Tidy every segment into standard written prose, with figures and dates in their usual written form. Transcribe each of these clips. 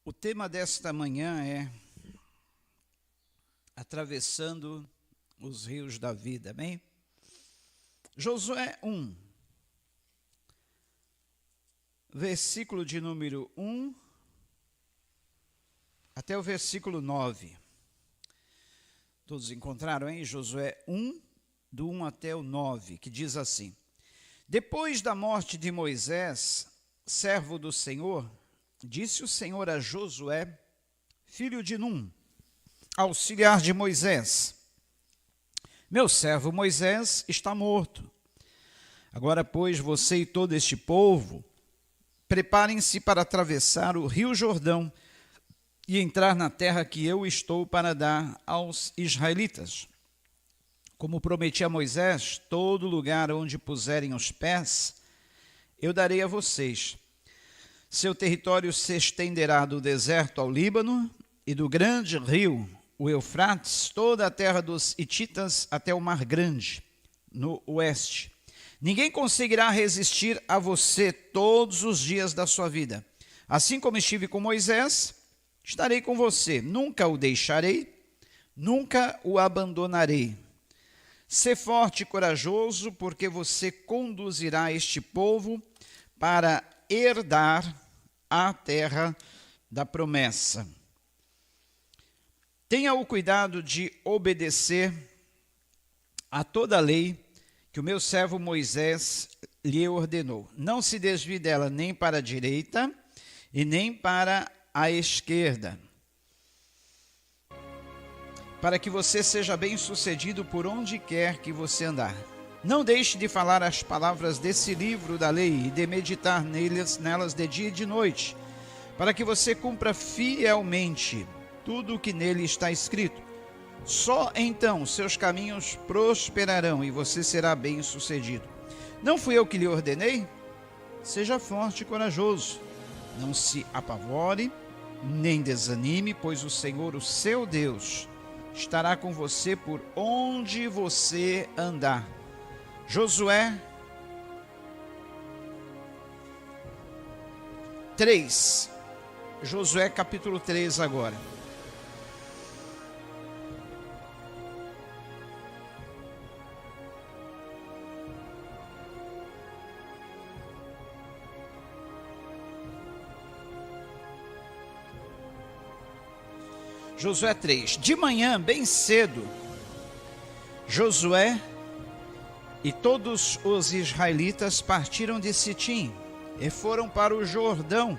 O tema desta manhã é atravessando os rios da vida, amém? Josué 1, versículo de número 1 até o versículo 9. Todos encontraram, hein? Josué 1, do 1 até o 9, que diz assim: Depois da morte de Moisés, servo do Senhor, disse o Senhor a Josué, filho de Num, auxiliar de Moisés: Meu servo Moisés está morto. Agora, pois, você e todo este povo, preparem-se para atravessar o rio Jordão e entrar na terra que eu estou para dar aos israelitas. Como prometi a Moisés, todo lugar onde puserem os pés, eu darei a vocês. Seu território se estenderá do deserto ao Líbano e do grande rio, o Eufrates, toda a terra dos hititas até o Mar Grande, no oeste. Ninguém conseguirá resistir a você todos os dias da sua vida. Assim como estive com Moisés, estarei com você. Nunca o deixarei, nunca o abandonarei. Sê forte e corajoso, porque você conduzirá este povo para herdar a terra da promessa. Tenha o cuidado de obedecer a toda a lei que o meu servo Moisés lhe ordenou. Não se desvie dela nem para a direita e nem para a esquerda, para que você seja bem-sucedido por onde quer que você andar. Não deixe de falar as palavras desse livro da lei e de meditar nelas de dia e de noite, para que você cumpra fielmente tudo o que nele está escrito. Só então seus caminhos prosperarão e você será bem-sucedido. Não fui eu que lhe ordenei? Seja forte e corajoso. Não se apavore, nem desanime, pois o Senhor, o seu Deus, estará com você por onde você andar. Josué 3. Josué capítulo 3 agora. Josué 3. De manhã, bem cedo, Josué e todos os israelitas partiram de Sitim e foram para o Jordão,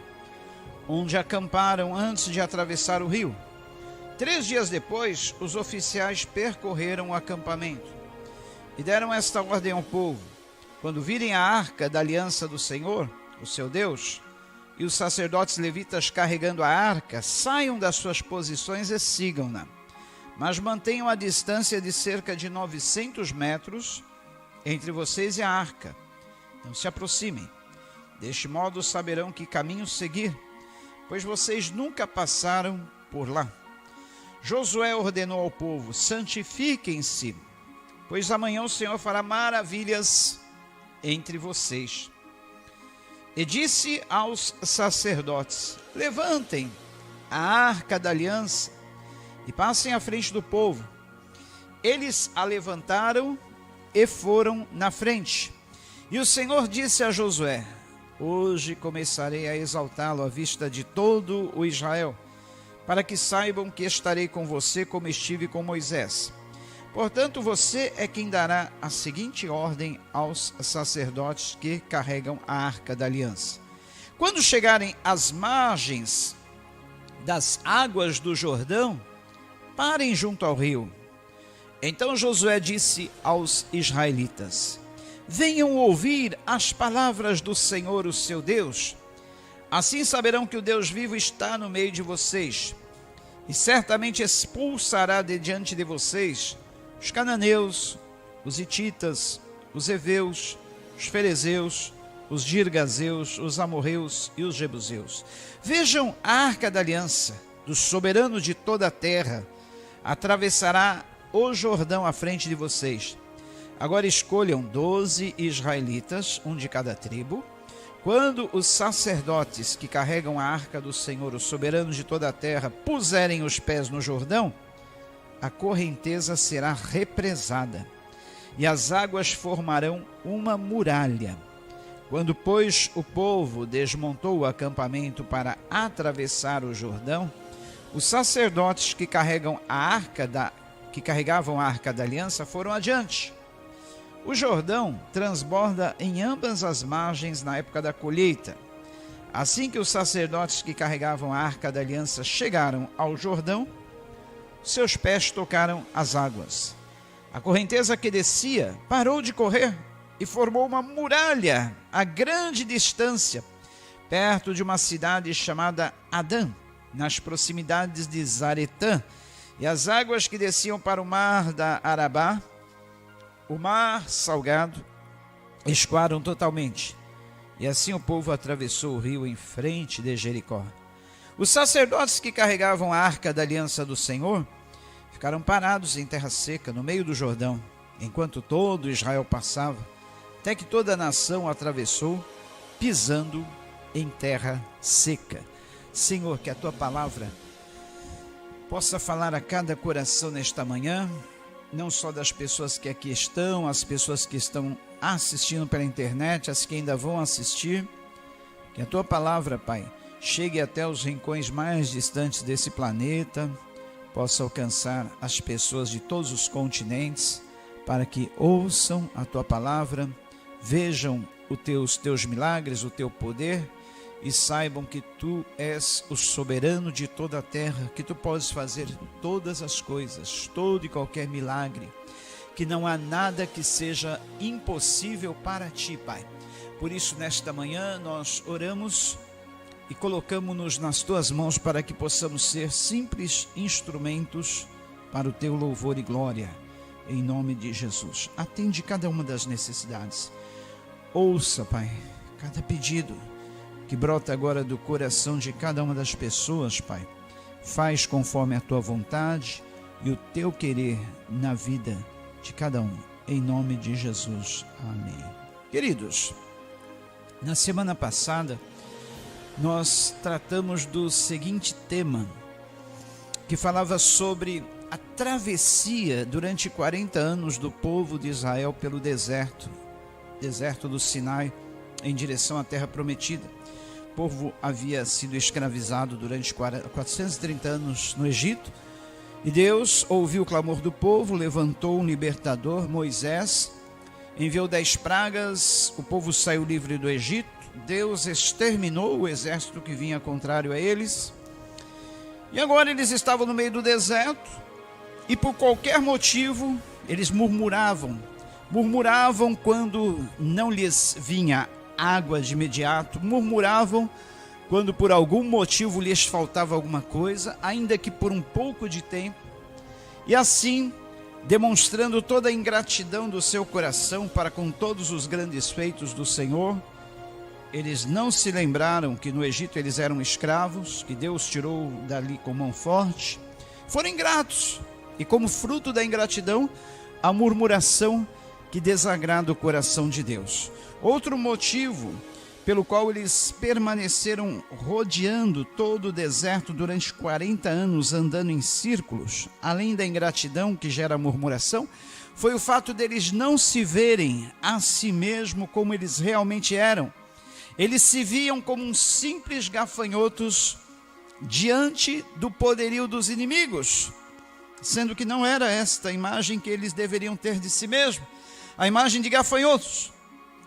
onde acamparam antes de atravessar o rio. 3 dias depois, os oficiais percorreram o acampamento e deram esta ordem ao povo: quando virem a arca da aliança do Senhor, o seu Deus, e os sacerdotes levitas carregando a arca, saiam das suas posições e sigam-na. Mas mantenham a distância de cerca de 900 metros entre vocês e a arca. Não se aproximem. Deste modo saberão que caminho seguir, pois vocês nunca passaram por lá. Josué ordenou ao povo: santifiquem-se, pois amanhã o Senhor fará maravilhas entre vocês. E disse aos sacerdotes: levantem a arca da aliança e passem à frente do povo. Eles a levantaram e foram na frente. E o Senhor disse a Josué: hoje começarei a exaltá-lo à vista de todo o Israel, para que saibam que estarei com você como estive com Moisés. Portanto, você é quem dará a seguinte ordem aos sacerdotes que carregam a arca da aliança: quando chegarem às margens das águas do Jordão, parem junto ao rio. Então Josué disse aos israelitas: venham ouvir as palavras do Senhor, o seu Deus. Assim saberão que o Deus vivo está no meio de vocês, e certamente expulsará de diante de vocês os cananeus, os hititas, os heveus, os ferezeus, os girgazeus, os amorreus e os jebuseus. Vejam a arca da aliança do soberano de toda a terra. Atravessará o Jordão à frente de vocês. Agora escolham 12 israelitas, um de cada tribo, Quando os sacerdotes que carregam a arca do Senhor, os soberanos de toda a terra, puserem os pés no Jordão, a correnteza será represada, e as águas formarão uma muralha. Quando, pois, o povo desmontou o acampamento para atravessar o Jordão, os sacerdotes que carregavam a arca da aliança foram adiante. O Jordão transborda em ambas as margens na época da colheita. Assim que os sacerdotes que carregavam a arca da aliança chegaram ao Jordão, seus pés tocaram as águas. A correnteza que descia parou de correr e formou uma muralha a grande distância, perto de uma cidade chamada Adã, nas proximidades de Zaretã. E as águas que desciam para o mar da Arabá, o mar salgado, escoaram totalmente. E assim o povo atravessou o rio em frente de Jericó. Os sacerdotes que carregavam a arca da aliança do Senhor ficaram parados em terra seca, no meio do Jordão, enquanto todo Israel passava, até que toda a nação atravessou, pisando em terra seca. Senhor, que a tua palavra possa falar a cada coração nesta manhã, não só das pessoas que aqui estão, as pessoas que estão assistindo pela internet, as que ainda vão assistir. Que a tua palavra, Pai, chegue até os rincões mais distantes desse planeta, possa alcançar as pessoas de todos os continentes, para que ouçam a tua palavra, vejam os teus milagres, o teu poder, e saibam que tu és o soberano de toda a terra, que tu podes fazer todas as coisas, todo e qualquer milagre, que não há nada que seja impossível para ti, Pai. Por isso, nesta manhã, nós oramos e colocamos-nos nas tuas mãos para que possamos ser simples instrumentos para o teu louvor e glória, em nome de Jesus. Atende cada uma das necessidades. Ouça, Pai, cada pedido que brota agora do coração de cada uma das pessoas, Pai. Faz conforme a tua vontade e o teu querer na vida de cada um, em nome de Jesus. Amém. Queridos, na semana passada, nós tratamos do seguinte tema, que falava sobre a travessia durante 40 anos do povo de Israel pelo deserto do Sinai, em direção à terra prometida. O povo havia sido escravizado durante 430 anos no Egito, e Deus ouviu o clamor do povo, levantou um libertador, Moisés, enviou 10 pragas, o povo saiu livre do Egito, Deus exterminou o exército que vinha contrário a eles, e agora eles estavam no meio do deserto, e por qualquer motivo eles murmuravam quando não lhes vinha água de imediato, murmuravam quando por algum motivo lhes faltava alguma coisa, ainda que por um pouco de tempo, e assim, demonstrando toda a ingratidão do seu coração para com todos os grandes feitos do Senhor, eles não se lembraram que no Egito eles eram escravos, que Deus tirou dali com mão forte, foram ingratos, e como fruto da ingratidão, a murmuração que desagrada o coração de Deus. Outro motivo pelo qual eles permaneceram rodeando todo o deserto durante 40 anos, andando em círculos, além da ingratidão que gera a murmuração, foi o fato deles não se verem a si mesmo como eles realmente eram. Eles se viam como uns simples gafanhotos diante do poderio dos inimigos, sendo que não era esta a imagem que eles deveriam ter de si mesmo, a imagem de gafanhotos.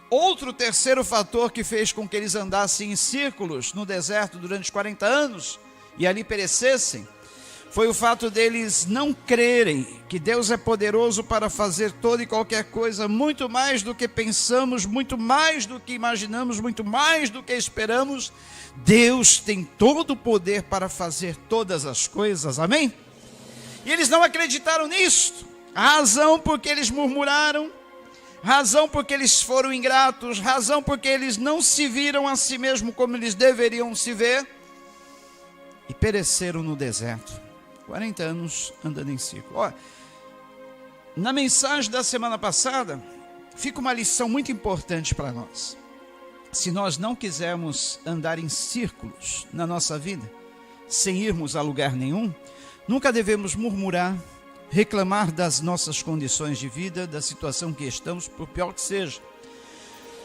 Outro terceiro fator que fez com que eles andassem em círculos no deserto durante 40 anos e ali perecessem, foi o fato deles não crerem que Deus é poderoso para fazer toda e qualquer coisa, muito mais do que pensamos, muito mais do que imaginamos, muito mais do que esperamos. Deus tem todo o poder para fazer todas as coisas, amém? E eles não acreditaram nisto, a razão porque eles murmuraram, razão porque eles foram ingratos, razão porque eles não se viram a si mesmo como eles deveriam se ver, e pereceram no deserto, 40 anos andando em círculo. Olha, na mensagem da semana passada, fica uma lição muito importante para nós. se nós não quisermos andar em círculos na nossa vida, sem irmos a lugar nenhum, nunca devemos murmurar, reclamar das nossas condições de vida, da situação que estamos, por pior que seja.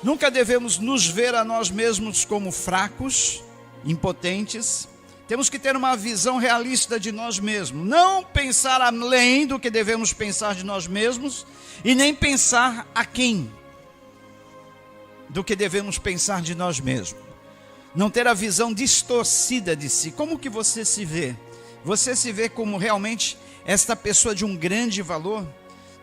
Nunca devemos nos ver a nós mesmos como fracos, impotentes. Temos que ter uma visão realista de nós mesmos. Não pensar além do que devemos pensar de nós mesmos e nem pensar aquém do que devemos pensar de nós mesmos. Não ter a visão distorcida de si. Como que você se vê? Você se vê como realmente esta pessoa de um grande valor,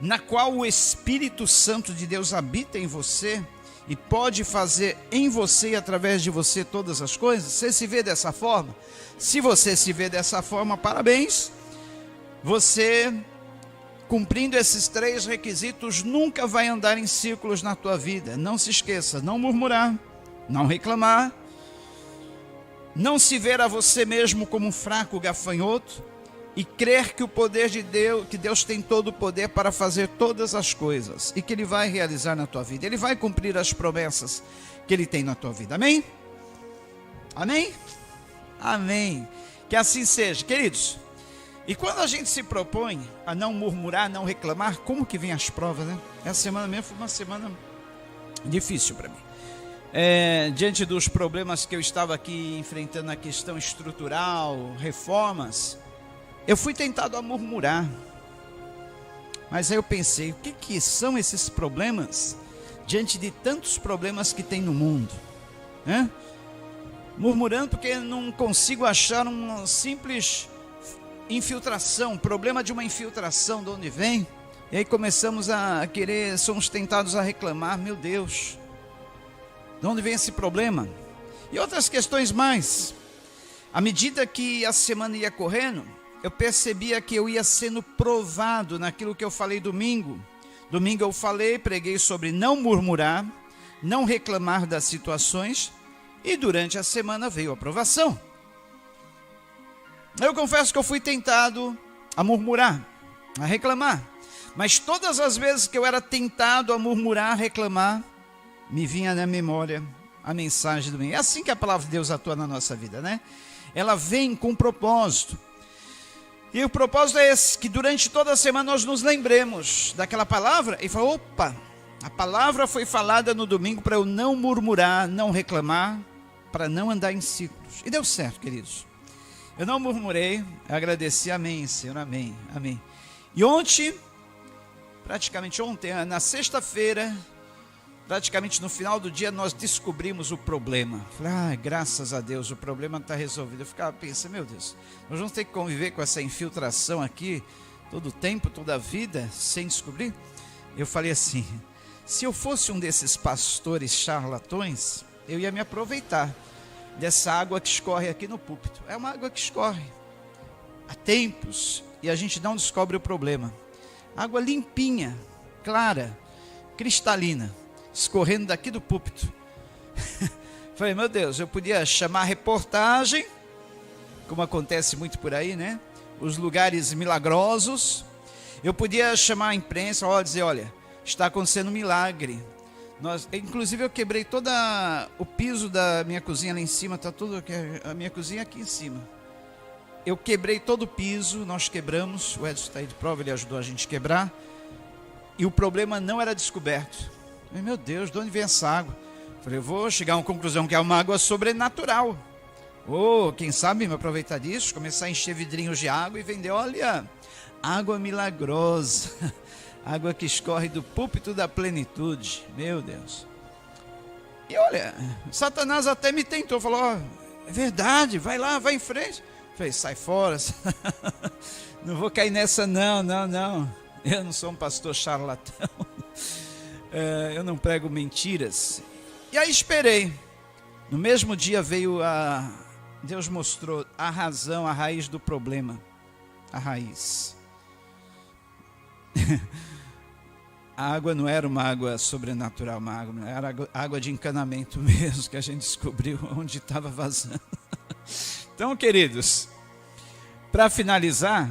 na qual o Espírito Santo de Deus habita em você e pode fazer em você e através de você todas as coisas? Você se vê dessa forma? Se você se vê dessa forma, parabéns. Você, cumprindo esses 3 requisitos, nunca vai andar em círculos na tua vida. Não se esqueça, não murmurar, não reclamar, não se ver a você mesmo como um fraco gafanhoto e crer que o poder de Deus, que Deus tem todo o poder para fazer todas as coisas e que Ele vai realizar na tua vida. Ele vai cumprir as promessas que Ele tem na tua vida. Amém? Amém? Amém. Que assim seja, queridos. E quando a gente se propõe a não murmurar, não reclamar, como que vem as provas, né? Essa semana mesmo foi uma semana difícil para mim. Diante dos problemas que eu estava aqui enfrentando, a questão estrutural, reformas, eu fui tentado a murmurar. Mas aí eu pensei, o que são esses problemas diante de tantos problemas que tem no mundo, né? Murmurando porque não consigo achar uma simples infiltração, problema de uma infiltração, de onde vem? E aí começamos a querer, somos tentados a reclamar, meu Deus, de onde vem esse problema? E outras questões mais. À medida que a semana ia correndo, eu percebia que eu ia sendo provado naquilo que eu falei domingo. Domingo eu preguei sobre não murmurar, não reclamar das situações, e durante a semana veio a provação. Eu confesso que eu fui tentado a murmurar, a reclamar, mas todas as vezes que eu era tentado a murmurar, a reclamar, me vinha na memória a mensagem do domingo. É assim que a palavra de Deus atua na nossa vida, né? Ela vem com um propósito. E o propósito é esse, que durante toda a semana nós nos lembremos daquela palavra e falar, opa, a palavra foi falada no domingo para eu não murmurar, não reclamar, para não andar em ciclos. E deu certo, queridos. Eu não murmurei, agradeci, amém, Senhor, amém, amém. E ontem, na sexta-feira, praticamente no final do dia, nós descobrimos o problema. Falei, graças a Deus, o problema está resolvido. Eu ficava pensando, meu Deus, nós vamos ter que conviver com essa infiltração aqui, todo o tempo, toda a vida, sem descobrir? Eu falei assim, se eu fosse um desses pastores charlatões, eu ia me aproveitar dessa água que escorre aqui no púlpito. É uma água que escorre há tempos e a gente não descobre o problema. Água limpinha, clara, cristalina, escorrendo daqui do púlpito. Falei, meu Deus, eu podia chamar a reportagem, como acontece muito por aí, né? Os lugares milagrosos. Eu podia chamar a imprensa, dizer, olha, está acontecendo um milagre. Inclusive eu quebrei todo o piso da minha cozinha lá em cima, está tudo a minha cozinha aqui em cima. Eu quebrei todo o piso, nós quebramos, o Edson está aí de prova, ele ajudou a gente a quebrar, e o problema não era descoberto. Falei, meu Deus, de onde vem essa água? Falei, eu vou chegar a uma conclusão que é uma água sobrenatural. Quem sabe me aproveitar disso, começar a encher vidrinhos de água e vender, olha, água milagrosa. Água que escorre do púlpito da plenitude, meu Deus. E olha, Satanás até me tentou, falou, é verdade, vai lá, vai em frente. Falei, sai fora, não vou cair nessa não, eu não sou um pastor charlatão, eu não prego mentiras. E aí esperei, no mesmo dia Deus mostrou a razão, a raiz do problema, a raiz. A água não era uma água sobrenatural, era água de encanamento mesmo, que a gente descobriu onde estava vazando. Então, queridos, para finalizar,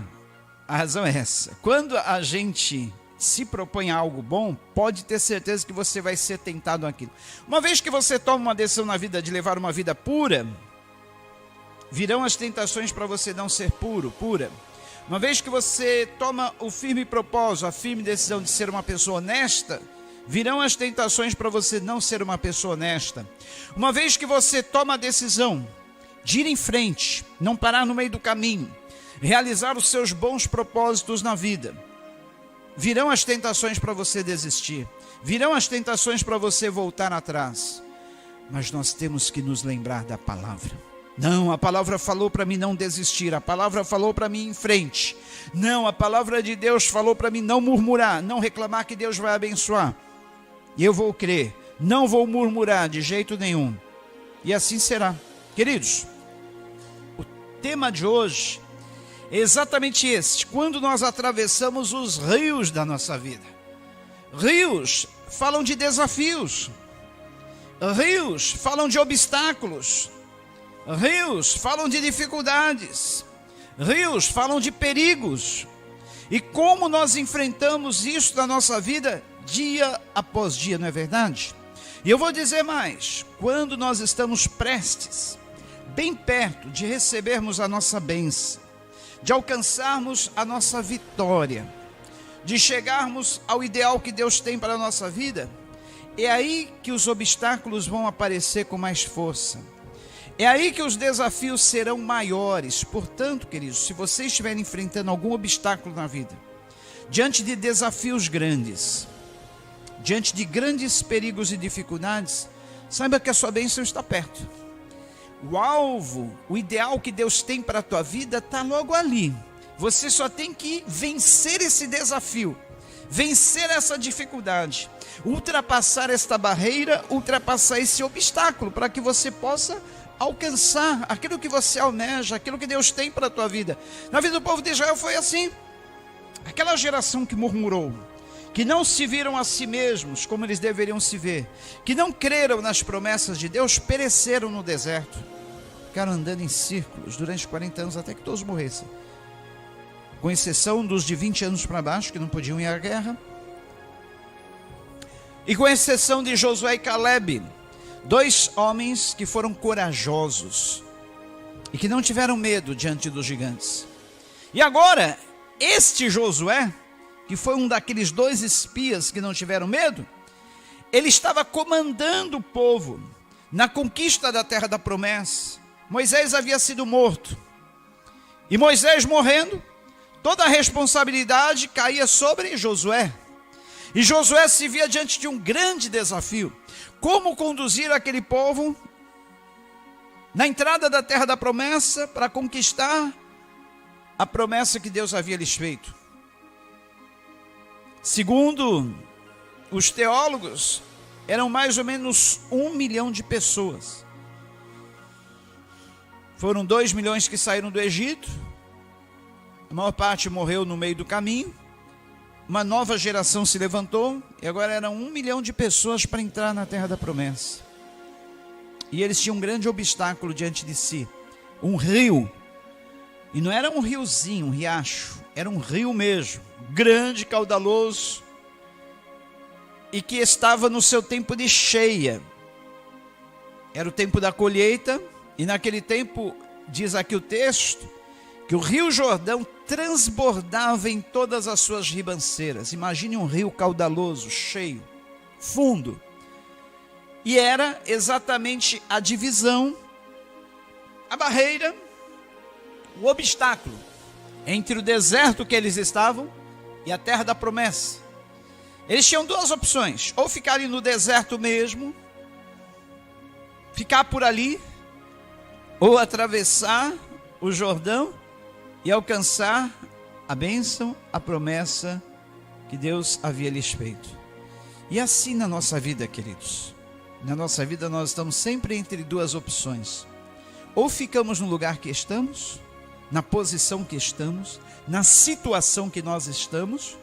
a razão é essa. Quando a gente se propõe a algo bom, pode ter certeza que você vai ser tentado naquilo. Uma vez que você toma uma decisão na vida de levar uma vida pura, virão as tentações para você não ser pura. Uma vez que você toma o firme propósito, a firme decisão de ser uma pessoa honesta, virão as tentações para você não ser uma pessoa honesta. Uma vez que você toma a decisão de ir em frente, não parar no meio do caminho, realizar os seus bons propósitos na vida, virão as tentações para você desistir, virão as tentações para você voltar atrás. Mas nós temos que nos lembrar da palavra. Não, a palavra falou para mim não desistir, a palavra falou para mim ir em frente. Não, a palavra de Deus falou para mim não murmurar, não reclamar, que Deus vai abençoar. E eu vou crer, não vou murmurar de jeito nenhum. E assim será. Queridos, o tema de hoje é exatamente esse: quando nós atravessamos os rios da nossa vida. Rios falam de desafios, rios falam de obstáculos, rios falam de dificuldades, rios falam de perigos. E como nós enfrentamos isso na nossa vida dia após dia, não é verdade? E eu vou dizer mais: quando nós estamos prestes, bem perto de recebermos a nossa bênção, de alcançarmos a nossa vitória, de chegarmos ao ideal que Deus tem para a nossa vida, é aí que os obstáculos vão aparecer com mais força. É aí que os desafios serão maiores. Portanto, queridos, se você estiver enfrentando algum obstáculo na vida, diante de desafios grandes, diante de grandes perigos e dificuldades, saiba que a sua bênção está perto. O alvo, o ideal que Deus tem para a tua vida está logo ali. Você só tem que vencer esse desafio, vencer essa dificuldade, ultrapassar esta barreira, ultrapassar esse obstáculo, para que você possa alcançar aquilo que você almeja, aquilo que Deus tem para a tua vida. Na vida do povo de Israel foi assim. Aquela geração que murmurou, que não se viram a si mesmos como eles deveriam se ver, que não creram nas promessas de Deus, pereceram no deserto, ficaram andando em círculos durante 40 anos até que todos morressem, com exceção dos de 20 anos para baixo, que não podiam ir à guerra, e com exceção de Josué e Caleb, 2 homens que foram corajosos e que não tiveram medo diante dos gigantes. E agora, este Josué, que foi um daqueles 2 espias que não tiveram medo, ele estava comandando o povo na conquista da terra da promessa. Moisés havia sido morto, e Moisés morrendo, toda a responsabilidade caía sobre Josué. E Josué se via diante de um grande desafio: como conduzir aquele povo na entrada da terra da promessa para conquistar a promessa que Deus havia lhes feito. Segundo os teólogos, eram mais ou menos 1 milhão de pessoas. Foram 2 milhões que saíram do Egito, a maior parte morreu no meio do caminho. Uma nova geração se levantou, e agora eram 1 milhão de pessoas para entrar na terra da promessa. E eles tinham um grande obstáculo diante de si, um rio. E não era um riozinho, um riacho, era um rio mesmo, grande, caudaloso, e que estava no seu tempo de cheia. Era o tempo da colheita, e naquele tempo, diz aqui o texto, que o rio Jordão transbordava em todas as suas ribanceiras. Imagine um rio caudaloso, cheio, fundo. E era exatamente a divisão, a barreira, o obstáculo entre o deserto que eles estavam e a terra da promessa. Eles tinham 2 opções: ou ficarem no deserto mesmo, ficar por ali, ou atravessar o Jordão e alcançar a bênção, a promessa que Deus havia lhes feito. E assim na nossa vida, queridos, na nossa vida nós estamos sempre entre 2 opções: ou ficamos no lugar que estamos, na posição que estamos, na situação que nós estamos,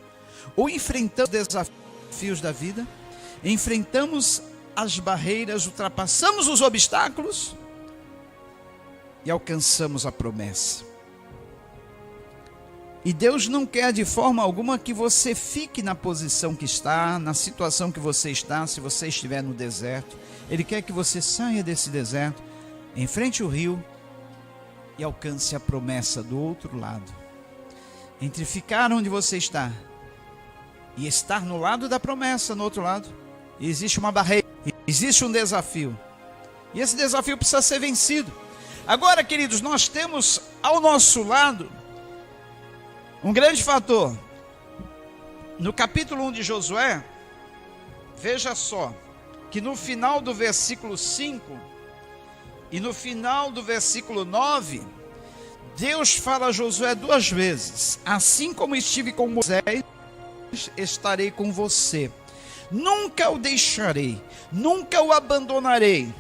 ou enfrentamos os desafios da vida, enfrentamos as barreiras, ultrapassamos os obstáculos e alcançamos a promessa. E Deus não quer de forma alguma que você fique na posição que está, na situação que você está, se você estiver no deserto. Ele quer que você saia desse deserto, enfrente o rio e alcance a promessa do outro lado. Entre ficar onde você está e estar no lado da promessa, no outro lado, existe uma barreira, existe um desafio. E esse desafio precisa ser vencido. Agora, queridos, nós temos ao nosso lado um grande fator. No capítulo 1 de Josué, veja só, que no final do versículo 5 e no final do versículo 9, Deus fala a Josué duas vezes: assim como estive com Moisés, estarei com você. Nunca o deixarei, nunca o abandonarei.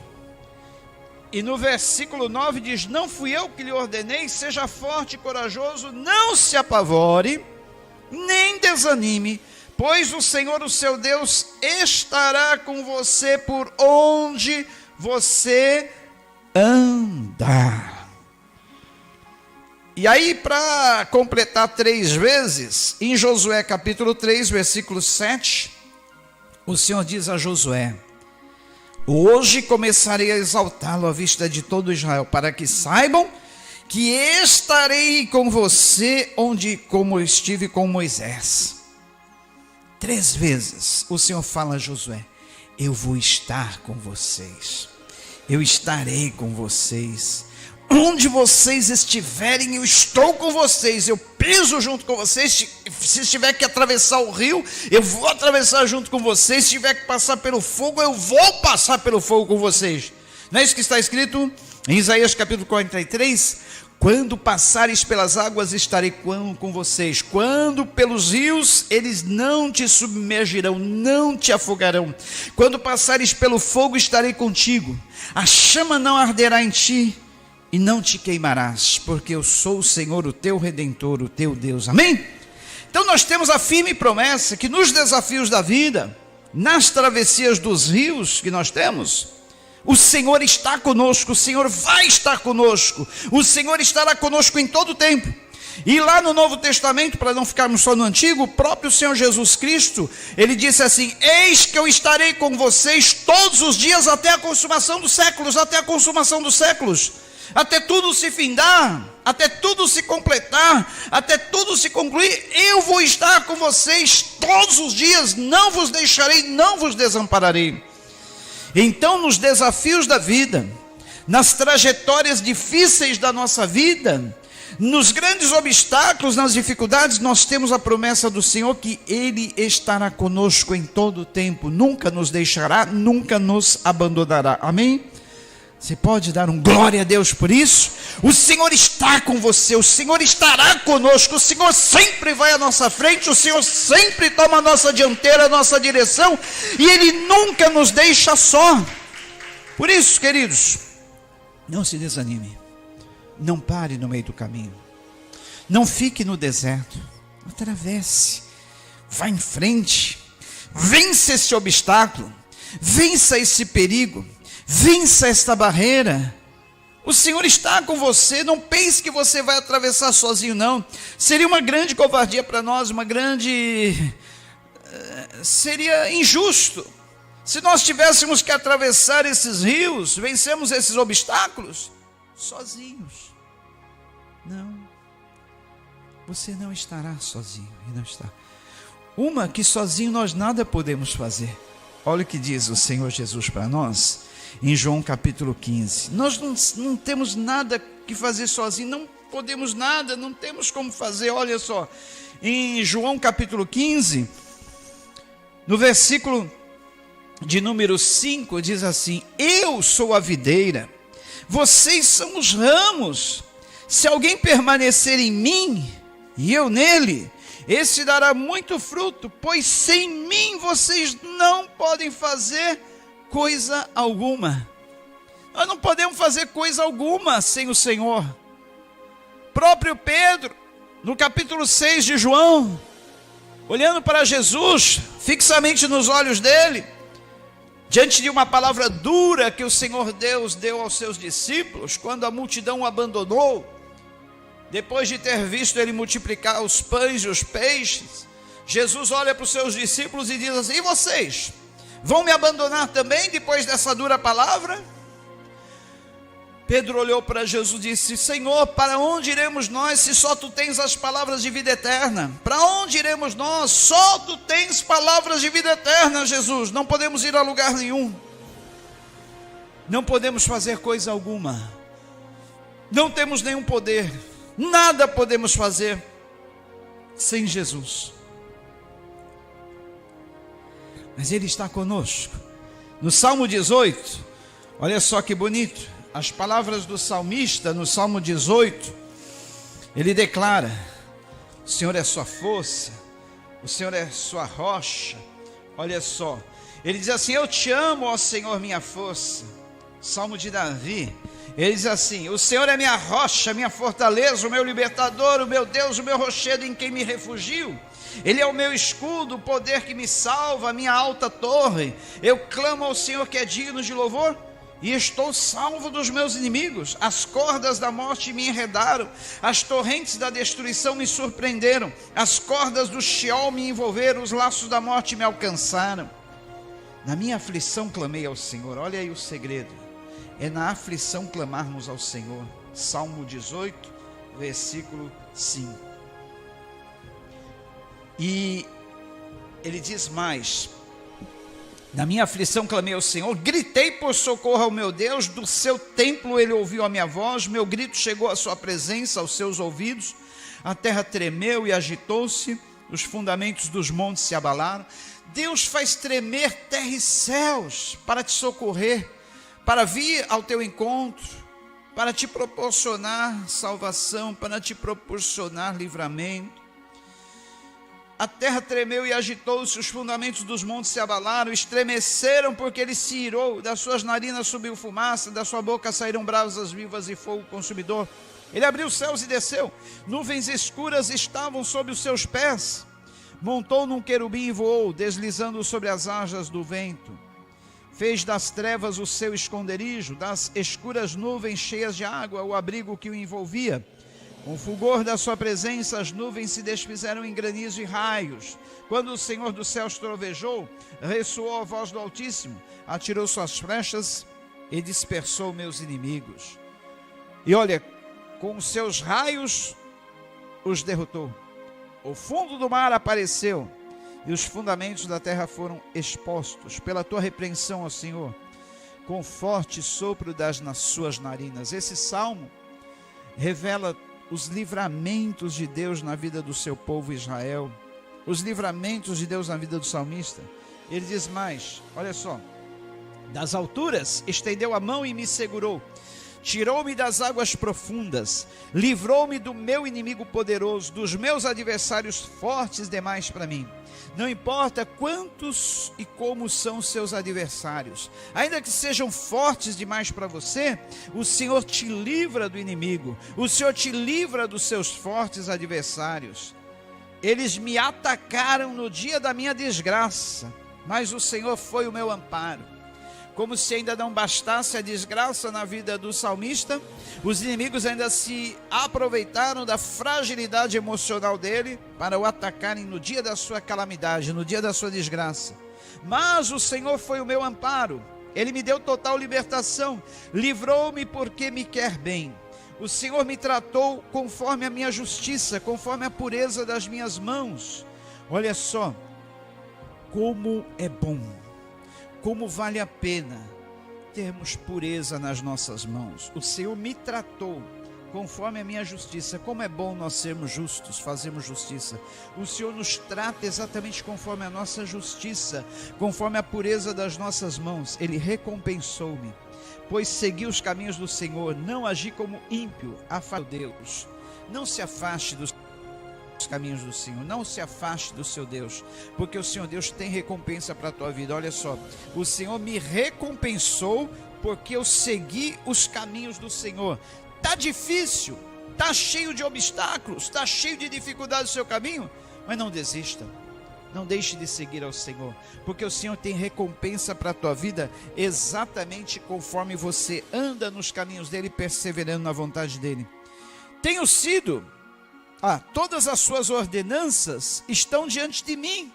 E no versículo 9 diz: não fui eu que lhe ordenei, seja forte e corajoso, não se apavore, nem desanime, pois o Senhor, o seu Deus, estará com você por onde você andar. E aí, para completar 3 vezes, em Josué capítulo 3, versículo 7, o Senhor diz a Josué: hoje começarei a exaltá-lo à vista de todo Israel, para que saibam que estarei com você onde como estive com Moisés. 3 vezes o Senhor fala a Josué: eu vou estar com vocês, eu estarei com vocês. Onde vocês estiverem, eu estou com vocês, eu piso junto com vocês. Se tiver que atravessar o rio, eu vou atravessar junto com vocês. Se tiver que passar pelo fogo, eu vou passar pelo fogo com vocês. Não é isso que está escrito em Isaías capítulo 43? Quando passares pelas águas, estarei com vocês. Quando pelos rios, eles não te submergirão, não te afogarão. Quando passares pelo fogo, estarei contigo. A chama não arderá em ti e não te queimarás, porque eu sou o Senhor, o teu Redentor, o teu Deus. Amém? Então nós temos a firme promessa que nos desafios da vida, nas travessias dos rios que nós temos, o Senhor está conosco, o Senhor vai estar conosco, o Senhor estará conosco em todo o tempo. E lá no Novo Testamento, para não ficarmos só no Antigo, o próprio Senhor Jesus Cristo, ele disse assim: eis que eu estarei com vocês todos os dias até a consumação dos séculos, até a consumação dos séculos. Até tudo se findar, até tudo se completar, até tudo se concluir, eu vou estar com vocês todos os dias, não vos deixarei, não vos desampararei. Então, nos desafios da vida, nas trajetórias difíceis da nossa vida, nos grandes obstáculos, nas dificuldades, nós temos a promessa do Senhor que Ele estará conosco em todo o tempo, nunca nos deixará, nunca nos abandonará. Amém? Você pode dar um glória a Deus por isso? O Senhor está com você, o Senhor estará conosco, o Senhor sempre vai à nossa frente, o Senhor sempre toma a nossa dianteira, a nossa direção, e Ele nunca nos deixa só. Por isso, queridos, não se desanime, não pare no meio do caminho, não fique no deserto, atravesse, vá em frente, vença esse obstáculo, vença esse perigo, vença esta barreira. O Senhor está com você. Não pense que você vai atravessar sozinho, não. Seria uma grande covardia para nós, seria injusto se nós tivéssemos que atravessar esses rios, vencemos esses obstáculos sozinhos. Não, você não estará sozinho, e não está. Que sozinho nós nada podemos fazer. Olha o que diz o Senhor Jesus para nós em João capítulo 15, nós não temos nada que fazer sozinho, não podemos nada, não temos como fazer. Olha só, em João capítulo 15, no versículo de número 5, diz assim: eu sou a videira, vocês são os ramos, se alguém permanecer em mim, e eu nele, esse dará muito fruto, pois sem mim vocês não podem fazer coisa alguma. Nós não podemos fazer coisa alguma sem o Senhor. Próprio Pedro, no capítulo 6 de João, olhando para Jesus, fixamente nos olhos dele, diante de uma palavra dura que o Senhor Deus deu aos seus discípulos, quando a multidão o abandonou, Depois de ter visto ele multiplicar os pães e os peixes, Jesus olha para os seus discípulos e diz assim: e vocês, vão me abandonar também depois dessa dura palavra? Pedro olhou para Jesus e disse: Senhor, para onde iremos nós se só tu tens as palavras de vida eterna? Para onde iremos nós? Só tu tens palavras de vida eterna, Jesus. Não podemos ir a lugar nenhum. Não podemos fazer coisa alguma. Não temos nenhum poder. Nada podemos fazer sem Jesus. Mas Ele está conosco. No Salmo 18, olha só que bonito, as palavras do salmista no Salmo 18, ele declara: o Senhor é sua força, o Senhor é sua rocha. Olha só, ele diz assim: eu te amo, ó Senhor, minha força. Salmo de Davi, ele diz assim: o Senhor é minha rocha, minha fortaleza, o meu libertador, o meu Deus, o meu rochedo em quem me refugio. Ele é o meu escudo, o poder que me salva, a minha alta torre. Eu clamo ao Senhor que é digno de louvor, e estou salvo dos meus inimigos. As cordas da morte me enredaram, as torrentes da destruição me surpreenderam, as cordas do Sheol me envolveram, os laços da morte me alcançaram. Na minha aflição clamei ao Senhor. Olha aí o segredo, é na aflição clamarmos ao Senhor. Salmo 18, versículo 5. E ele diz mais: na minha aflição clamei ao Senhor, gritei por socorro ao meu Deus, do seu templo ele ouviu a minha voz, meu grito chegou à sua presença, aos seus ouvidos. A terra tremeu e agitou-se, os fundamentos dos montes se abalaram. Deus faz tremer terra e céus para te socorrer, para vir ao teu encontro, para te proporcionar salvação, para te proporcionar livramento. A terra tremeu e agitou-se, os fundamentos dos montes se abalaram, estremeceram porque ele se irou, das suas narinas subiu fumaça, da sua boca saíram brasas vivas e fogo consumidor. Ele abriu os céus e desceu, nuvens escuras estavam sob os seus pés. Montou num querubim e voou, deslizando sobre as asas do vento. Fez das trevas o seu esconderijo, das escuras nuvens cheias de água o abrigo que o envolvia. Com o fulgor da sua presença, as nuvens se desfizeram em granizo e raios. Quando o Senhor dos céus trovejou, ressoou a voz do Altíssimo, atirou suas flechas e dispersou meus inimigos. E olha, com os seus raios os derrotou. O fundo do mar apareceu e os fundamentos da terra foram expostos pela tua repreensão, ó Senhor, com forte sopro das suas narinas. Esse salmo revela os livramentos de Deus na vida do seu povo Israel, os livramentos de Deus na vida do salmista. Ele diz mais, olha só: das alturas estendeu a mão e me segurou, tirou-me das águas profundas, livrou-me do meu inimigo poderoso, dos meus adversários fortes demais para mim. Não importa quantos e como são os seus adversários, ainda que sejam fortes demais para você, o Senhor te livra do inimigo, o Senhor te livra dos seus fortes adversários. Eles me atacaram no dia da minha desgraça, mas o Senhor foi o meu amparo. Como se ainda não bastasse a desgraça na vida do salmista, os inimigos ainda se aproveitaram da fragilidade emocional dele para o atacarem no dia da sua calamidade, no dia da sua desgraça. Mas o Senhor foi o meu amparo, Ele me deu total libertação, livrou-me porque me quer bem. O Senhor me tratou conforme a minha justiça, conforme a pureza das minhas mãos. Olha só, como é bom, como vale a pena termos pureza nas nossas mãos. O Senhor me tratou conforme a minha justiça. Como é bom nós sermos justos, fazermos justiça. O Senhor nos trata exatamente conforme a nossa justiça, conforme a pureza das nossas mãos. Ele recompensou-me, pois segui os caminhos do Senhor, não agi como ímpio. Afaste Deus, não se afaste dos caminhos do Senhor, não se afaste do seu Deus, porque o Senhor Deus tem recompensa para a tua vida. Olha só, o Senhor me recompensou porque eu segui os caminhos do Senhor. Está difícil, está cheio de obstáculos, está cheio de dificuldades o seu caminho, mas não desista, não deixe de seguir ao Senhor, porque o Senhor tem recompensa para a tua vida, exatamente conforme você anda nos caminhos dEle, perseverando na vontade dEle. tenho sido, todas as suas ordenanças estão diante de mim.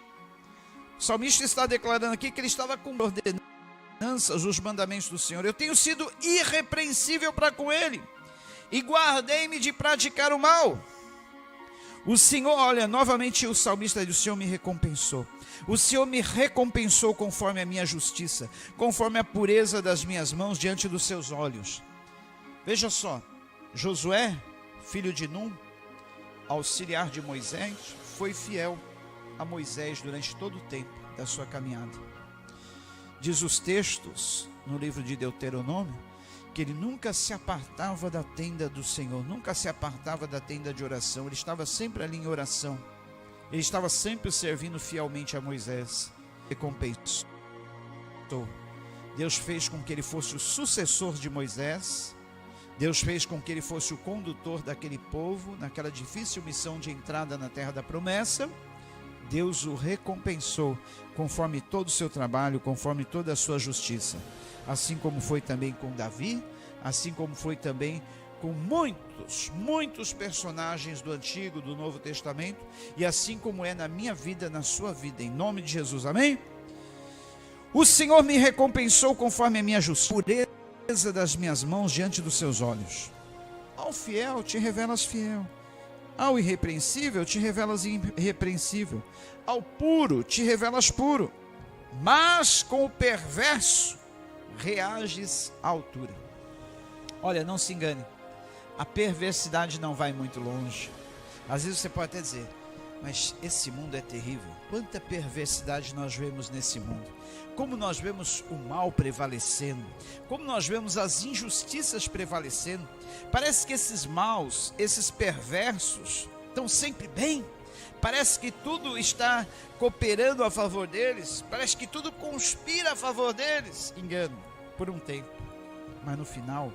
O salmista está declarando aqui que ele estava com ordenanças, os mandamentos do Senhor. Eu tenho sido irrepreensível para com ele, e guardei-me de praticar o mal. O Senhor, olha, novamente o salmista diz: o Senhor me recompensou. O Senhor me recompensou conforme a minha justiça, conforme a pureza das minhas mãos diante dos seus olhos. Veja só, Josué, filho de Num, auxiliar de Moisés, foi fiel a Moisés durante todo o tempo da sua caminhada. Diz os textos no livro de Deuteronômio que ele nunca se apartava da tenda do Senhor, nunca se apartava da tenda de oração. Ele estava sempre ali em oração, ele estava sempre servindo fielmente a Moisés. Recompensou. Deus fez com que ele fosse o sucessor de Moisés. Deus fez com que ele fosse o condutor daquele povo naquela difícil missão de entrada na terra da promessa. Deus o recompensou conforme todo o seu trabalho, conforme toda a sua justiça. Assim como foi também com Davi, assim como foi também com muitos personagens do Antigo, do Novo Testamento, e assim como é na minha vida, na sua vida, em nome de Jesus, amém? O Senhor me recompensou conforme a minha justiça, pureza das minhas mãos diante dos seus olhos. Ao fiel te revelas fiel, ao irrepreensível te revelas irrepreensível, ao puro te revelas puro, mas com o perverso reages à altura. Olha, não se engane, a perversidade não vai muito longe. Às vezes você pode até dizer: mas esse mundo é terrível. Quanta perversidade nós vemos nesse mundo, como nós vemos o mal prevalecendo, como nós vemos as injustiças prevalecendo. Parece que esses maus, esses perversos estão sempre bem, parece que tudo está cooperando a favor deles, parece que tudo conspira a favor deles. Engano, por um tempo, mas no final,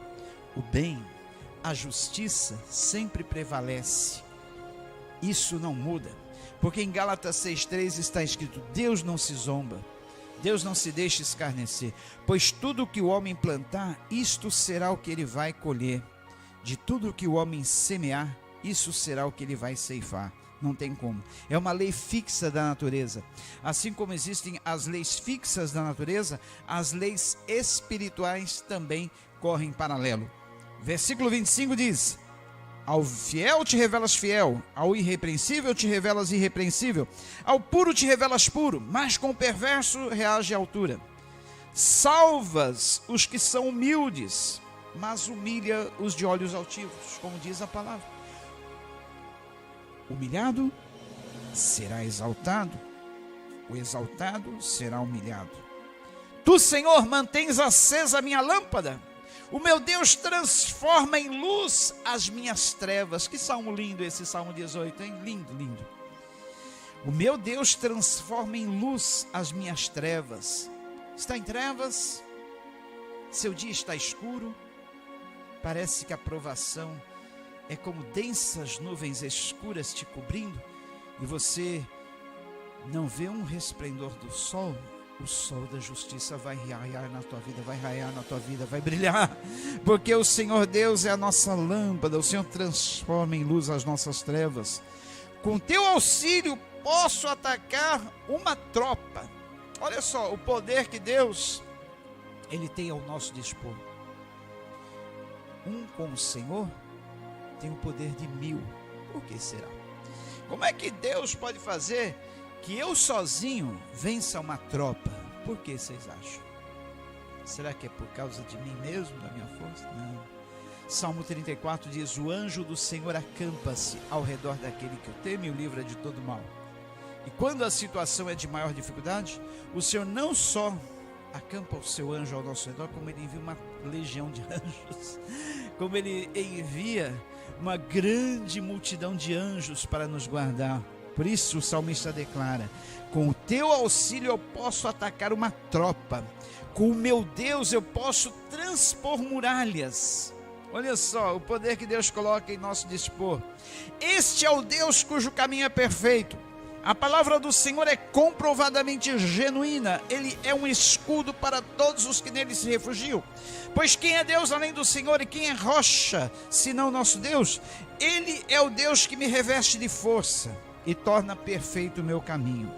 o bem, a justiça sempre prevalece. Isso não muda, porque em Gálatas 6,3 está escrito: Deus não se zomba, Deus não se deixa escarnecer, pois tudo o que o homem plantar, isto será o que ele vai colher. De tudo o que o homem semear, isso será o que ele vai ceifar. Não tem como, é uma lei fixa da natureza. Assim como existem as leis fixas da natureza, as leis espirituais também correm em paralelo. Versículo 25 diz: ao fiel te revelas fiel, ao irrepreensível te revelas irrepreensível, ao puro te revelas puro, mas com o perverso reage à altura. Salvas os que são humildes, mas humilha os de olhos altivos, como diz a palavra. Humilhado será exaltado, o exaltado será humilhado. Tu, Senhor, mantens acesa a minha lâmpada. O meu Deus transforma em luz as minhas trevas. Que salmo lindo esse Salmo 18, hein? Lindo, lindo. O meu Deus transforma em luz as minhas trevas. Está em trevas? Seu dia está escuro? Parece que a provação é como densas nuvens escuras te cobrindo, e você não vê um resplendor do sol. O sol da justiça vai raiar na tua vida, vai raiar na tua vida, vai brilhar, porque o Senhor Deus é a nossa lâmpada. O Senhor transforma em luz as nossas trevas. Com teu auxílio posso atacar uma tropa. Olha só o poder que Deus Ele tem ao nosso dispor. Um com o Senhor tem o poder de 1000. Por que será? Como é que Deus pode fazer que eu sozinho vença uma tropa? Por que vocês acham? Será que é por causa de mim mesmo, da minha força? Não. Salmo 34 diz: o anjo do Senhor acampa-se ao redor daquele que o teme e o livra de todo mal. E quando a situação é de maior dificuldade, o Senhor não só acampa o seu anjo ao nosso redor, como Ele envia uma legião de anjos, como Ele envia uma grande multidão de anjos para nos guardar. Por isso o salmista declara: com o teu auxílio eu posso atacar uma tropa, com o meu Deus eu posso transpor muralhas. Olha só o poder que Deus coloca em nosso dispor. Este é o Deus cujo caminho é perfeito, A palavra do Senhor é comprovadamente genuína. Ele é um escudo para todos os que nele se refugiam. Pois quem é Deus além do Senhor, e quem é rocha, senão nosso Deus? Ele é o Deus que me reveste de força e torna perfeito o meu caminho.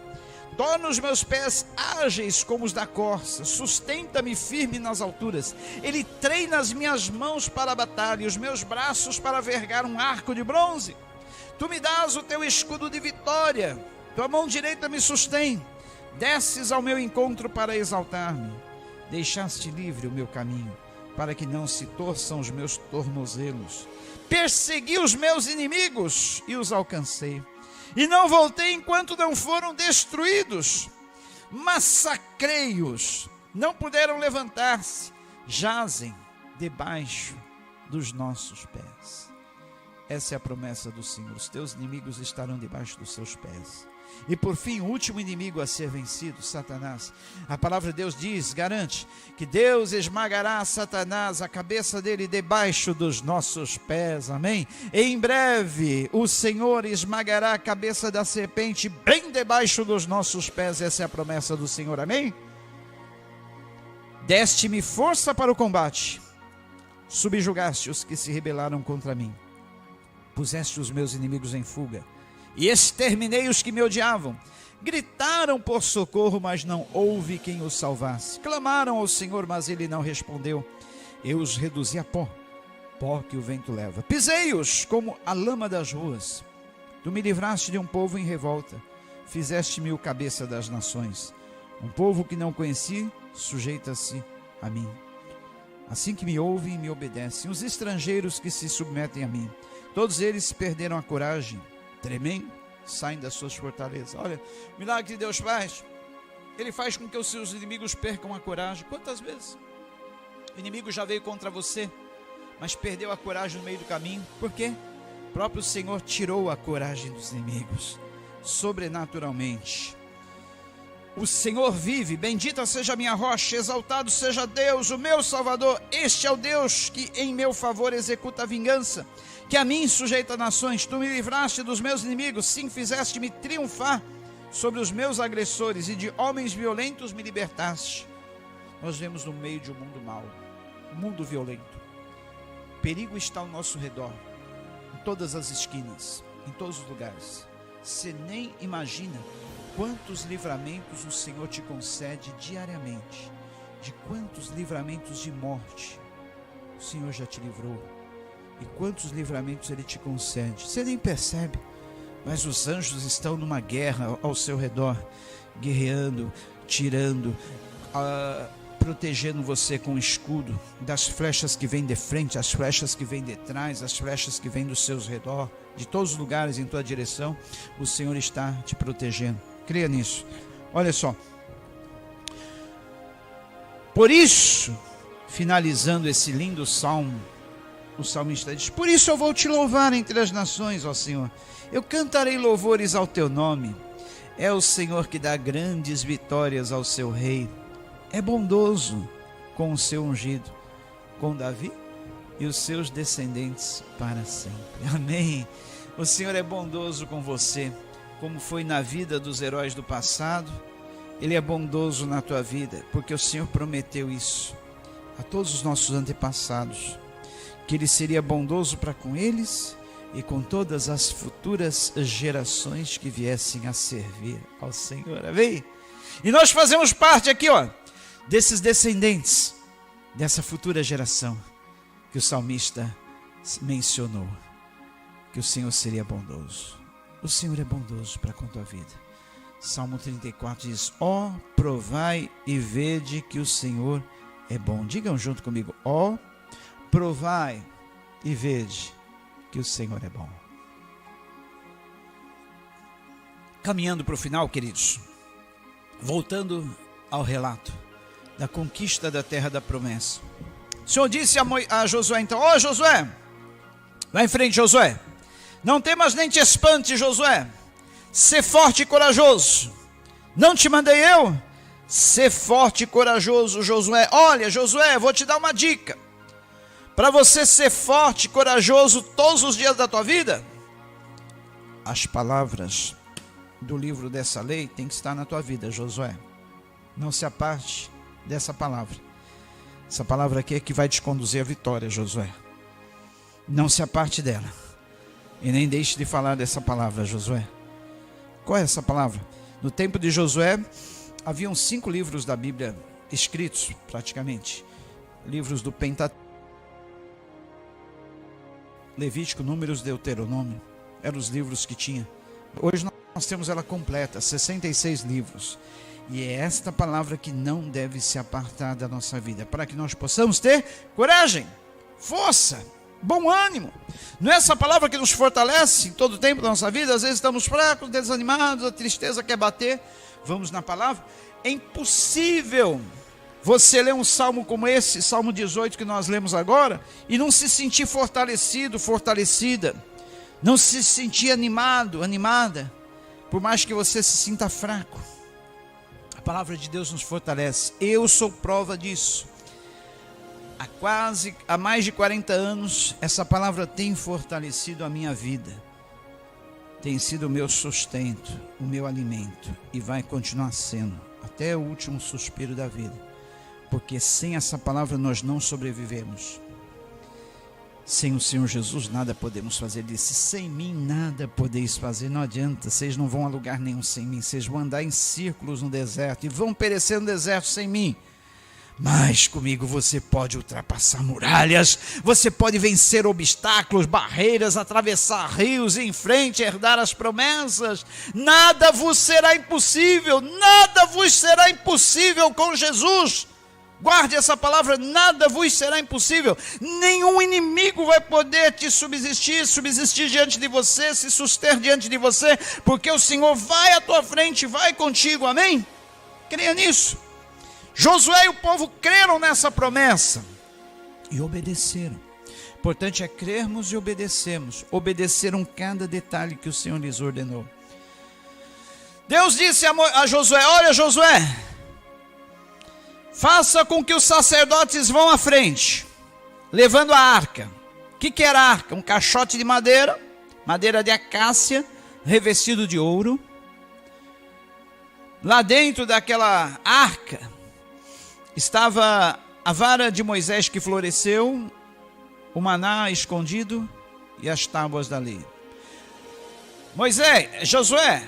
Torna os meus pés ágeis como os da corça, sustenta-me firme nas alturas. Ele treina as minhas mãos para a batalha, e os meus braços para vergar um arco de bronze. Tu me dás o teu escudo de vitória, tua mão direita me sustém. Desces ao meu encontro para exaltar-me. Deixaste livre o meu caminho, para que não se torçam os meus tornozelos. Persegui os meus inimigos e os alcancei, e não voltei enquanto não foram destruídos. Massacrei-os, não puderam levantar-se, jazem debaixo dos nossos pés. Essa é a promessa do Senhor: os teus inimigos estarão debaixo dos seus pés. E por fim, o último inimigo a ser vencido, Satanás. A palavra de Deus diz, garante, que Deus esmagará Satanás, a cabeça dele, debaixo dos nossos pés, amém? E em breve o Senhor esmagará a cabeça da serpente bem debaixo dos nossos pés. Essa é a promessa do Senhor, amém? Deste-me força para o combate, subjugaste os que se rebelaram contra mim, puseste os meus inimigos em fuga, e exterminei os que me odiavam. Gritaram por socorro, mas não houve quem os salvasse. Clamaram ao Senhor, mas ele não respondeu. Eu os reduzi a pó, pó que o vento leva. Pisei-os como a lama das ruas. Tu me livraste de um povo em revolta. Fizeste-me o cabeça das nações. Um povo que não conheci, sujeita-se a mim. Assim que me ouvem e me obedecem, os estrangeiros que se submetem a mim, todos eles perderam a coragem, tremem, saem das suas fortalezas. Olha, o milagre que Deus faz, Ele faz com que os seus inimigos percam a coragem. Quantas vezes o inimigo já veio contra você, mas perdeu a coragem no meio do caminho? Por quê? O próprio Senhor tirou a coragem dos inimigos, sobrenaturalmente. O Senhor vive, bendita seja a minha rocha, exaltado seja Deus, o meu Salvador. Este é o Deus que em meu favor executa a vingança, que a mim sujeita nações. Tu me livraste dos meus inimigos, sim, fizeste-me triunfar sobre os meus agressores, e de homens violentos me libertaste. Nós vemos no meio de um mundo mau, um mundo violento. O perigo está ao nosso redor, em todas as esquinas, em todos os lugares. Você nem imagina quantos livramentos o Senhor te concede diariamente, de quantos livramentos de morte o Senhor já te livrou, e quantos livramentos Ele te concede. Você nem percebe, mas os anjos estão numa guerra ao seu redor, guerreando, tirando, protegendo você com o escudo das flechas que vêm de frente, as flechas que vêm de trás, as flechas que vêm dos seus redor, de todos os lugares em tua direção. O Senhor está te protegendo. Creia nisso. Olha só. Por isso, finalizando esse lindo salmo, o salmista diz: por isso eu vou te louvar entre as nações, ó Senhor. Eu cantarei louvores ao teu nome. É o Senhor que dá grandes vitórias ao seu rei. É bondoso com o seu ungido, com Davi e os seus descendentes para sempre. Amém. O Senhor é bondoso com você, como foi na vida dos heróis do passado. Ele é bondoso na tua vida, porque o Senhor prometeu isso a todos os nossos antepassados, que Ele seria bondoso para com eles e com todas as futuras gerações que viessem a servir ao Senhor. Amém? E nós fazemos parte aqui, ó, desses descendentes, dessa futura geração que o salmista mencionou, que o Senhor seria bondoso. O Senhor é bondoso para com a tua vida. Salmo 34 diz: ó, provai e vede que o Senhor é bom. Digam junto comigo: ó, provai e vede que o Senhor é bom. Caminhando para o final, queridos, voltando ao relato da conquista da terra da promessa, o Senhor disse a Josué então: ó Josué, vai em frente, Josué, não temas nem te espante, Josué, sê forte e corajoso, não te mandei eu? Sê forte e corajoso, Josué. Olha, Josué, vou te dar uma dica, para você ser forte e corajoso todos os dias da tua vida: as palavras do livro dessa lei tem que estar na tua vida, Josué. Não se aparte dessa palavra. Essa palavra aqui é que vai te conduzir à vitória, Josué. Não se aparte dela. E nem deixe de falar dessa palavra, Josué. Qual é essa palavra? No tempo de Josué, haviam 5 livros da Bíblia escritos, praticamente. Livros do Pentateuco, Levítico, Números, Deuteronômio. Eram os livros que tinha. Hoje nós temos ela completa, 66 livros. E é esta palavra que não deve se apartar da nossa vida, para que nós possamos ter coragem, força, bom ânimo. Não é essa palavra que nos fortalece em todo o tempo da nossa vida? Às vezes estamos fracos, desanimados, a tristeza quer bater. Vamos na palavra. É impossível você ler um salmo como esse, Salmo 18 que nós lemos agora, e não se sentir fortalecido, fortalecida, não se sentir animado, animada, por mais que você se sinta fraco. A palavra de Deus nos fortalece. Eu sou prova disso. Há mais de 40 anos, essa palavra tem fortalecido a minha vida. Tem sido o meu sustento, o meu alimento, e vai continuar sendo, até o último suspiro da vida. Porque sem essa palavra nós não sobrevivemos. Sem o Senhor Jesus nada podemos fazer. Ele disse, sem mim nada podeis fazer. Não adianta, vocês não vão a lugar nenhum sem mim. Vocês vão andar em círculos no deserto e vão perecer no deserto sem mim. Mas comigo você pode ultrapassar muralhas, você pode vencer obstáculos, barreiras, atravessar rios, ir em frente, herdar as promessas. Nada vos será impossível, nada vos será impossível com Jesus. Guarde essa palavra, nada vos será impossível. Nenhum inimigo vai poder te subsistir diante de você, se suster diante de você, porque o Senhor vai à tua frente, vai contigo, amém? Creia nisso. Josué e o povo creram nessa promessa e obedeceram. O importante é crermos e obedecermos. Obedeceram cada detalhe que o Senhor lhes ordenou. Deus disse a Josué, olha Josué, faça com que os sacerdotes vão à frente, levando a arca. O que era a arca? Um caixote de madeira, madeira de acácia, revestido de ouro. Lá dentro daquela arca estava a vara de Moisés que floresceu, o maná escondido e as tábuas da lei. Josué,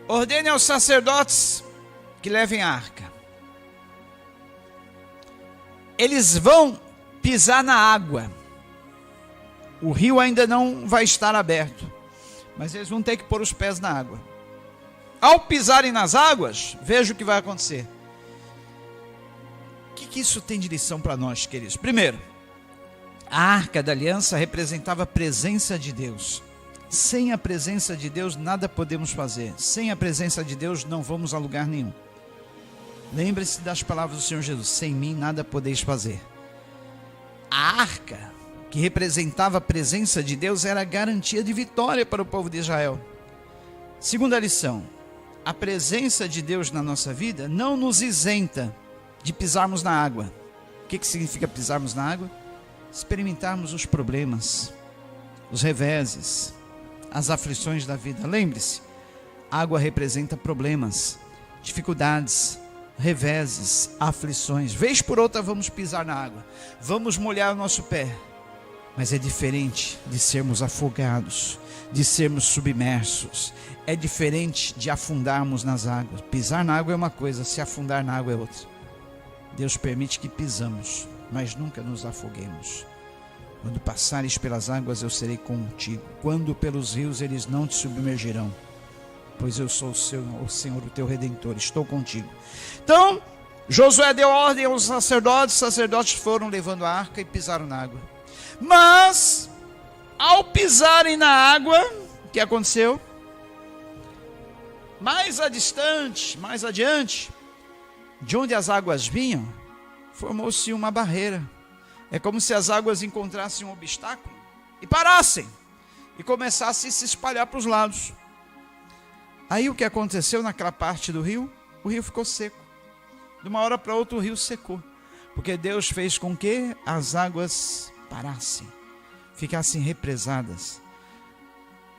ordene aos sacerdotes que levem a arca. Eles vão pisar na água. O rio ainda não vai estar aberto, mas eles vão ter que pôr os pés na água. Ao pisarem nas águas, veja o que vai acontecer. O que isso tem de lição para nós, queridos? Primeiro, a arca da aliança representava a presença de Deus. Sem a presença de Deus, nada podemos fazer. Sem a presença de Deus, não vamos a lugar nenhum. Lembre-se das palavras do Senhor Jesus, sem mim nada podeis fazer. A arca, que representava a presença de Deus, era a garantia de vitória para o povo de Israel. Segunda lição, a presença de Deus na nossa vida não nos isenta de pisarmos na água. O que significa pisarmos na água? Experimentarmos os problemas, os reveses, as aflições da vida. Lembre-se, água representa problemas, dificuldades, reveses, aflições. Vez por outra vamos pisar na água, vamos molhar o nosso pé, mas é diferente de sermos afogados, de sermos submersos. É diferente de afundarmos nas águas. Pisar na água é uma coisa, se afundar na água é outra. Deus permite que pisamos, mas nunca nos afoguemos. Quando passares pelas águas, eu serei contigo. Quando pelos rios, eles não te submergirão, pois eu sou o Senhor, o teu Redentor, estou contigo. Então, Josué deu ordem aos sacerdotes, os sacerdotes foram levando a arca e pisaram na água. Mas, ao pisarem na água, o que aconteceu? Mais adiante, de onde as águas vinham, formou-se uma barreira. É como se as águas encontrassem um obstáculo e parassem, e começassem a se espalhar para os lados. Aí o que aconteceu naquela parte do rio? O rio ficou seco. De uma hora para outra o rio secou, porque Deus fez com que as águas parassem, ficassem represadas.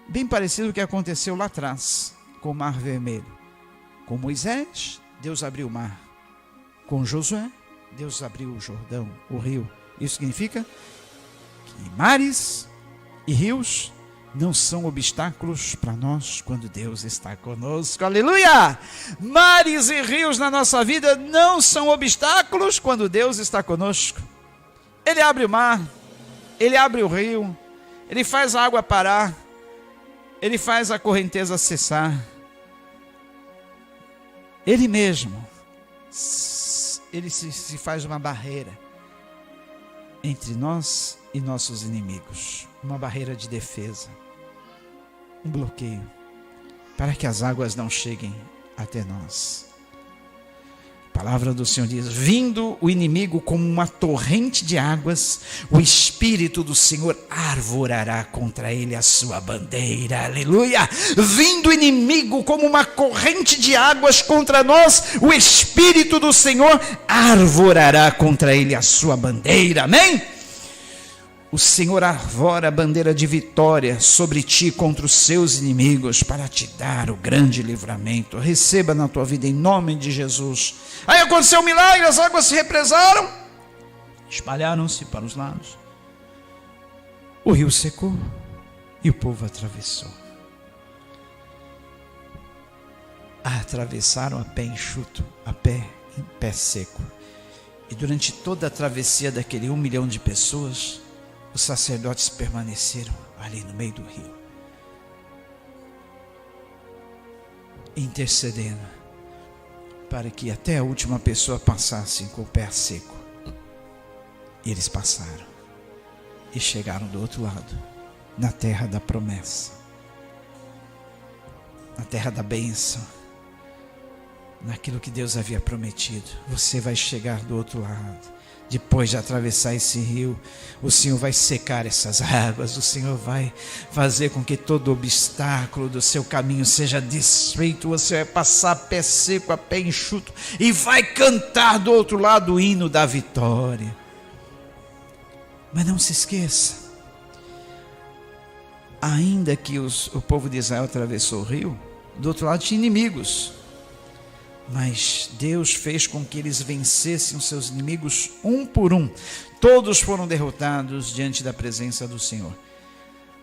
Bem parecido com o que aconteceu lá atrás, com o Mar Vermelho. Com Moisés, Deus abriu o mar. Com Josué, Deus abriu o Jordão, o rio. Isso significa que mares e rios não são obstáculos para nós quando Deus está conosco. Aleluia! Mares e rios na nossa vida não são obstáculos quando Deus está conosco. Ele abre o mar, Ele abre o rio, Ele faz a água parar, Ele faz a correnteza cessar. Ele mesmo, Ele se faz uma barreira entre nós e nossos inimigos, uma barreira de defesa, um bloqueio, para que as águas não cheguem até nós. A palavra do Senhor diz: vindo o inimigo como uma torrente de águas, o Espírito do Senhor arvorará contra ele a sua bandeira. Aleluia! Vindo o inimigo como uma corrente de águas contra nós, o Espírito do Senhor arvorará contra ele a sua bandeira. Amém? O Senhor arvora a bandeira de vitória sobre ti contra os seus inimigos para te dar o grande livramento. Receba na tua vida em nome de Jesus. Aí aconteceu um milagre, as águas se represaram, espalharam-se para os lados. O rio secou e o povo atravessou. Atravessaram a pé enxuto, em pé seco. E durante toda a travessia daquele 1 milhão de pessoas, os sacerdotes permaneceram ali no meio do rio, intercedendo para que até a última pessoa passasse com o pé seco. E eles passaram e chegaram do outro lado, na terra da promessa, na terra da bênção, naquilo que Deus havia prometido. Você vai chegar do outro lado. Depois de atravessar esse rio, o Senhor vai secar essas águas, o Senhor vai fazer com que todo obstáculo do seu caminho seja desfeito. Você vai passar a pé seco, a pé enxuto, e vai cantar do outro lado o hino da vitória. Mas não se esqueça, ainda que o povo de Israel atravessou o rio, do outro lado tinha inimigos. Mas Deus fez com que eles vencessem os seus inimigos um por um. Todos foram derrotados diante da presença do Senhor.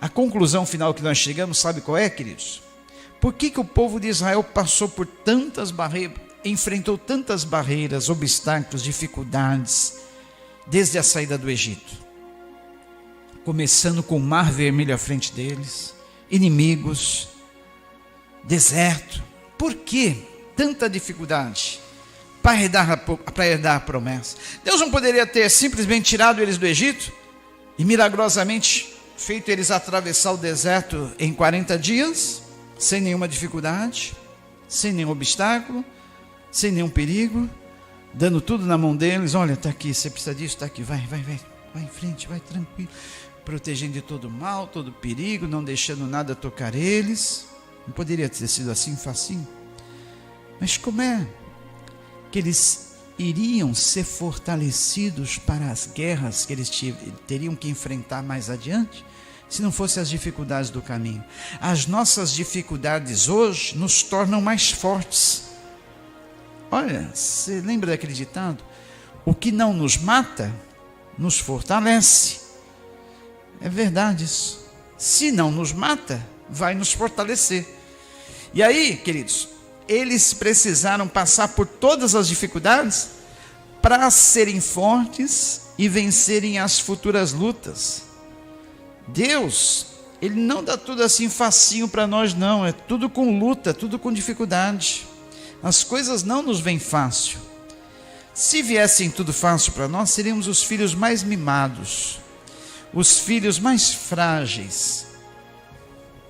A conclusão final que nós chegamos, sabe qual é, queridos? Por que o povo de Israel passou por tantas barreiras, enfrentou tantas barreiras, obstáculos, dificuldades, desde a saída do Egito? Começando com o Mar Vermelho à frente deles, inimigos, deserto. Por quê? Tanta dificuldade para herdar a promessa. Deus não poderia ter simplesmente tirado eles do Egito e milagrosamente feito eles atravessar o deserto em 40 dias, sem nenhuma dificuldade, sem nenhum obstáculo, sem nenhum perigo, dando tudo na mão deles. Olha, está aqui, você precisa disso, está aqui, vai em frente, vai tranquilo, protegendo de todo mal, todo perigo, não deixando nada tocar eles. Não poderia ter sido assim, facinho? Mas como é que eles iriam ser fortalecidos para as guerras que eles teriam que enfrentar mais adiante, se não fossem as dificuldades do caminho? As nossas dificuldades hoje nos tornam mais fortes. Olha, você lembra daquele ditado? O que não nos mata, nos fortalece. É verdade isso. Se não nos mata, vai nos fortalecer. E aí, queridos, eles precisaram passar por todas as dificuldades para serem fortes e vencerem as futuras lutas. Deus, Ele não dá tudo assim facinho para nós, não. É tudo com luta, tudo com dificuldade. As coisas não nos vêm fácil. Se viessem tudo fácil para nós, seríamos os filhos mais mimados, os filhos mais frágeis.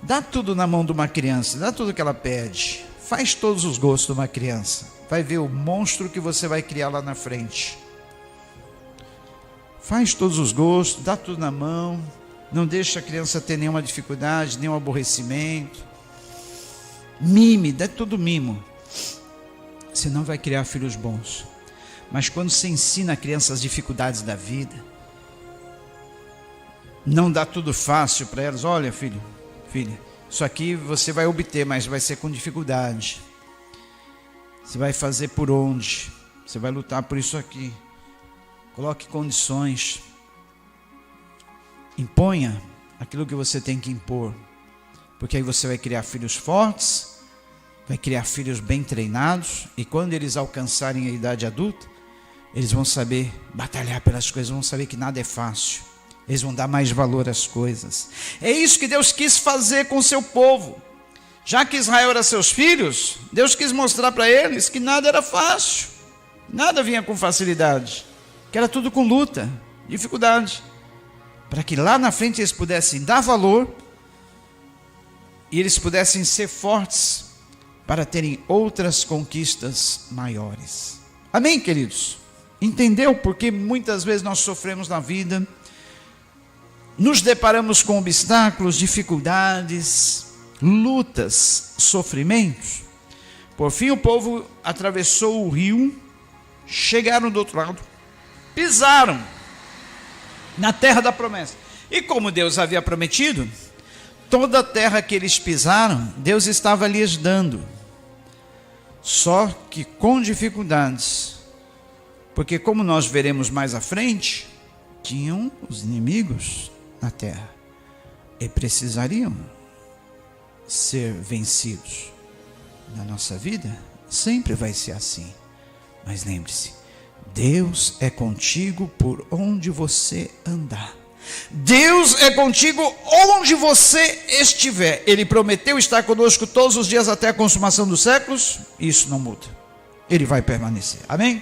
Dá tudo na mão de uma criança, dá tudo que ela pede. Faz todos os gostos de uma criança. Vai ver o monstro que você vai criar lá na frente. Faz todos os gostos, dá tudo na mão. Não deixa a criança ter nenhuma dificuldade, nenhum aborrecimento. Mime, dá tudo mimo. Você não vai criar filhos bons. Mas quando você ensina a criança as dificuldades da vida, não dá tudo fácil para elas. Olha, filho, filha, Isso aqui você vai obter, mas vai ser com dificuldade. Você vai fazer por onde? Você vai lutar por isso aqui. Coloque condições. Imponha aquilo que você tem que impor. Porque aí você vai criar filhos fortes, vai criar filhos bem treinados, e quando eles alcançarem a idade adulta, eles vão saber batalhar pelas coisas, vão saber que nada é fácil. Eles vão dar mais valor às coisas. É isso que Deus quis fazer com o seu povo. Já que Israel era seus filhos, Deus quis mostrar para eles que nada era fácil. Nada vinha com facilidade. Que era tudo com luta, dificuldade. Para que lá na frente eles pudessem dar valor e eles pudessem ser fortes para terem outras conquistas maiores. Amém, queridos? Entendeu porque muitas vezes nós sofremos na vida, nos deparamos com obstáculos, dificuldades, lutas, sofrimentos? Por fim o povo atravessou o rio, chegaram do outro lado, pisaram na terra da promessa. E como Deus havia prometido, toda a terra que eles pisaram, Deus estava lhes dando. Só que com dificuldades. Porque como nós veremos mais à frente, tinham os inimigos na terra. E precisariam ser vencidos. Na nossa vida, sempre vai ser assim. Mas lembre-se, Deus é contigo por onde você andar. Deus é contigo onde você estiver. Ele prometeu estar conosco todos os dias até a consumação dos séculos. Isso não muda. Ele vai permanecer. Amém?